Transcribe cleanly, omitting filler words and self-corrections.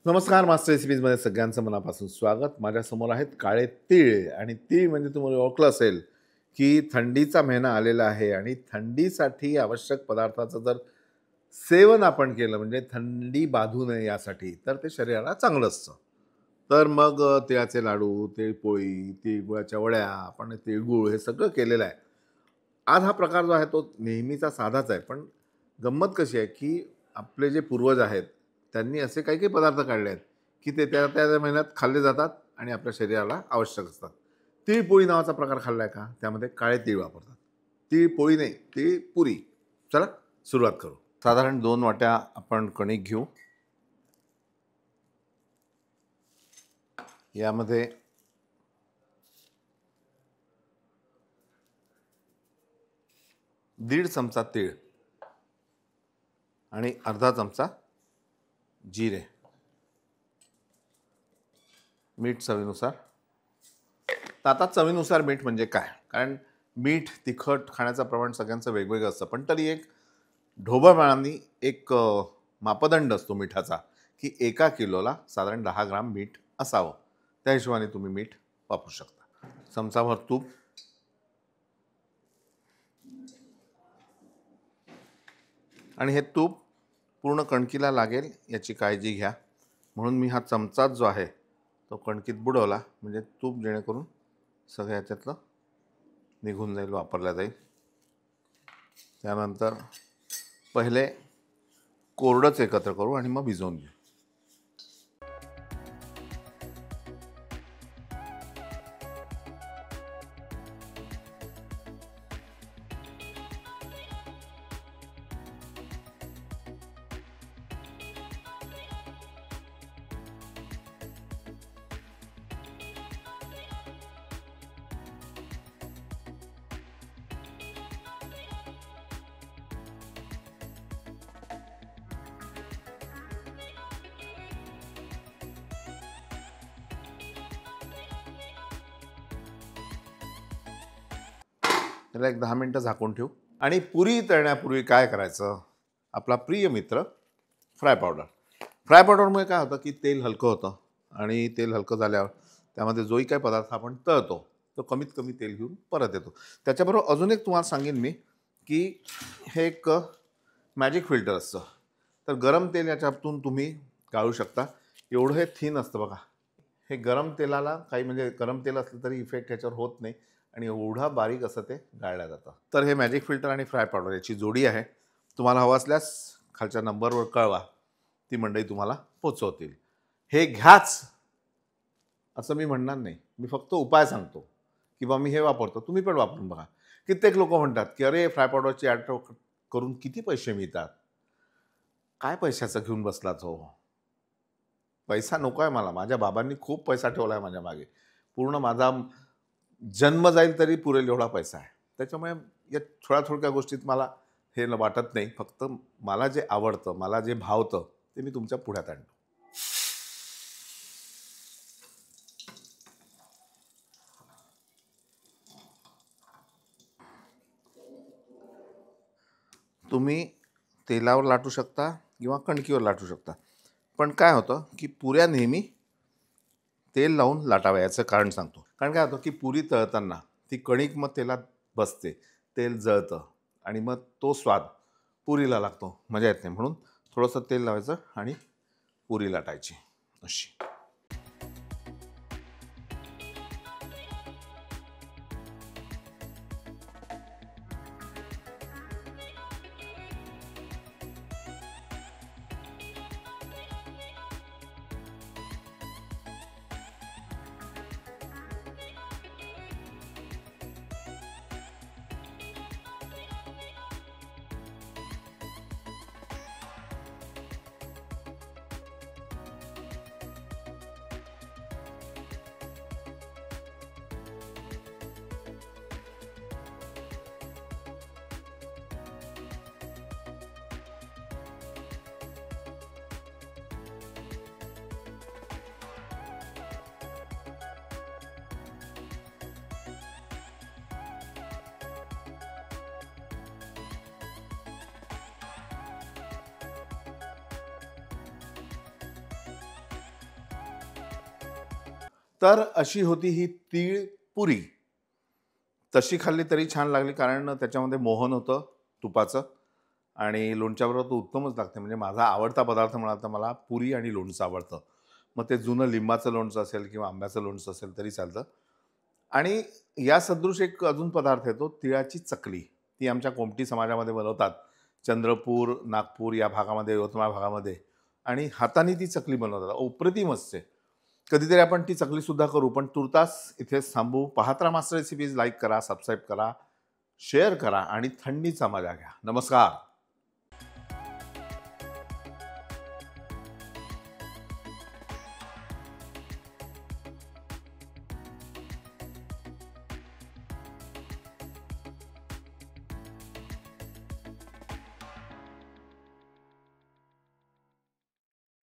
नमस्कार मास्टर रेसिपीजमध्ये सगळ्यांचं मनापासून स्वागत. माझ्यासमोर आहेत काळे तीळ. आणि तीळ म्हणजे तुम्हाला ओळखलं असेल की थंडीचा महिना आलेला आहे आणि थंडीसाठी आवश्यक पदार्थाचं जर सेवन आपण केलं म्हणजे थंडी बाधू नये यासाठी, तर ते शरीराला चांगलं असतं. तर मग तिळाचे लाडू, तिळपोळी, तिळगुळाच्या वड्या, आपण तिळगुळ हे सगळं केलेलं आहे. आज हा प्रकार जो आहे तो नेहमीचा साधाच आहे, पण गंमत कशी आहे की आपले जे पूर्वज आहेत त्यांनी असे काही काही पदार्थ काढले आहेत की ते त्या त्या महिन्यात खाल्ले जातात आणि आपल्या शरीराला आवश्यक असतात. तिळपोळी नावाचा प्रकार खाल्लाय का? त्यामध्ये काळे तीळ वापरतात. तिळपोळी नाही, तिळपुरी. चला सुरुवात करू. साधारण 2 वाट्या आपण कणिक घेऊ. यामध्ये दीड चमचा तीळ आणि अर्धा चमचा जिरे, मीठ चवीनुसार. तर आता चवीनुसार मीठ म्हणजे काय? कारण मीठ तिखट खाण्याचं प्रमाण सगळ्यांचं वेगवेगळं असतं, पण तरी एक ढोबळमानाने एक मापदंड असतो मिठाचा की 1 किलोला साधारण 10 ग्राम मीठ असावं. त्या हिशोबाने तुम्ही मीठ वापरू शकता. चमचाभर तूप, आणि हे तूप पूर्ण कणकीला लागेल याची काळजी घ्या. म्हणून मी हा चमचा जो आहे तो कणकीत बुडवला, म्हणजे तूप जेणेकरून सगळं याच्यातलं निघून जाईल, वापरला जाईल. त्यानंतर पहिले कोरडंच एकत्र करू आणि मग भिजवून घेऊ. त्याला एक 10 मिनटं झाकून ठेवू. आणि पुरी तळण्यापूर्वी काय करायचं? आपला प्रिय मित्र फ्राय पावडर. फ्राय पावडरमुळे काय होतं की तेल हलकं होतं, आणि तेल हलकं झाल्यावर त्यामध्ये जोही काही पदार्थ आपण तळतो तो कमीत कमी तेल घेऊन परत येतो. त्याच्याबरोबर अजून एक तुम्हाला सांगेन मी की हे एक मॅजिक फिल्टर असतं. तर गरम तेल याच्यातून तुम्ही गाळू शकता. एवढं हे थिन असतं बघा. हे गरम तेलाला काही म्हणजे गरम तेल असलं तरी इफेक्ट ह्याच्यावर होत नाही, आणि एवढा बारीक असं ते गाळलं जातं. तर हे मॅजिक फिल्टर आणि फ्राय पावडर याची जोडी आहे. तुम्हाला हवं असल्यास खालच्या नंबरवर कळवा, ती मंडळी तुम्हाला पोचवतील. हे घ्याच असं मी म्हणणार नाही, मी फक्त उपाय सांगतो की बा मी हे वापरतो, तुम्ही पण वापरून बघा. कित्येक लोक म्हणतात की अरे फ्राय पावडरची ॲड करून किती पैसे मिळतात. काय पैशाचं घेऊन बसलाच हो? पैसा नको आहे मला. माझ्या बाबांनी खूप पैसा ठेवला आहे माझ्या मागे. पूर्ण माझा जन्म जाईल तरी पुरेल एवढा पैसा आहे. त्याच्यामुळे या थोड्या गोष्टीत मला हे वाटत नाही. फक्त मला जे आवडतं, मला जे भावतं ते मी तुमच्या पुढ्यात आणतो. तुम्ही तेलावर लाटू शकता किंवा कणकीवर लाटू शकता. पण काय होतं की पुऱ्या नेहमी तेल लावून लाटाव्या. याचं कारण सांगतो. कारण काय होतं की पुरी तळताना ती कणिक मग तेलात बसते, तेल जळतं, आणि मग तो स्वाद पुरीला लागतो, मजा येत नाही. म्हणून थोडंसं तेल लावायचं आणि पुरी लाटायची अशी. तर अशी होती ही तीळ पुरी. तशी खाल्ली तरी छान लागली, कारण त्याच्यामध्ये मोहन होतं तुपाचं आणि लोणच्याबरोबर तो उत्तमच लागते. म्हणजे माझा आवडता पदार्थ म्हणाल तर मला पुरी आणि लोणचं आवडतं. मग ते जुनं लिंबाचं लोणचं असेल किंवा आंब्याचं लोणचं असेल तरी चालतं. आणि या सदृश एक अजून पदार्थ येतो, तिळाची चकली. ती आमच्या कोमटी समाजामध्ये बनवतात. चंद्रपूर, नागपूर या भागामध्ये, यवतमाळ भागामध्ये आणि हाताने ती चकली बनवतात. अप्रतिम असते. कधीतरी आपण ती चकलीसुद्धा करू. पण तूर्तास इथेच थांबू. पाहत राहा मास्टर रेसिपीज. लाईक करा, सबस्क्राईब करा, शेअर करा आणि थंडीचा मजा घ्या. नमस्कार.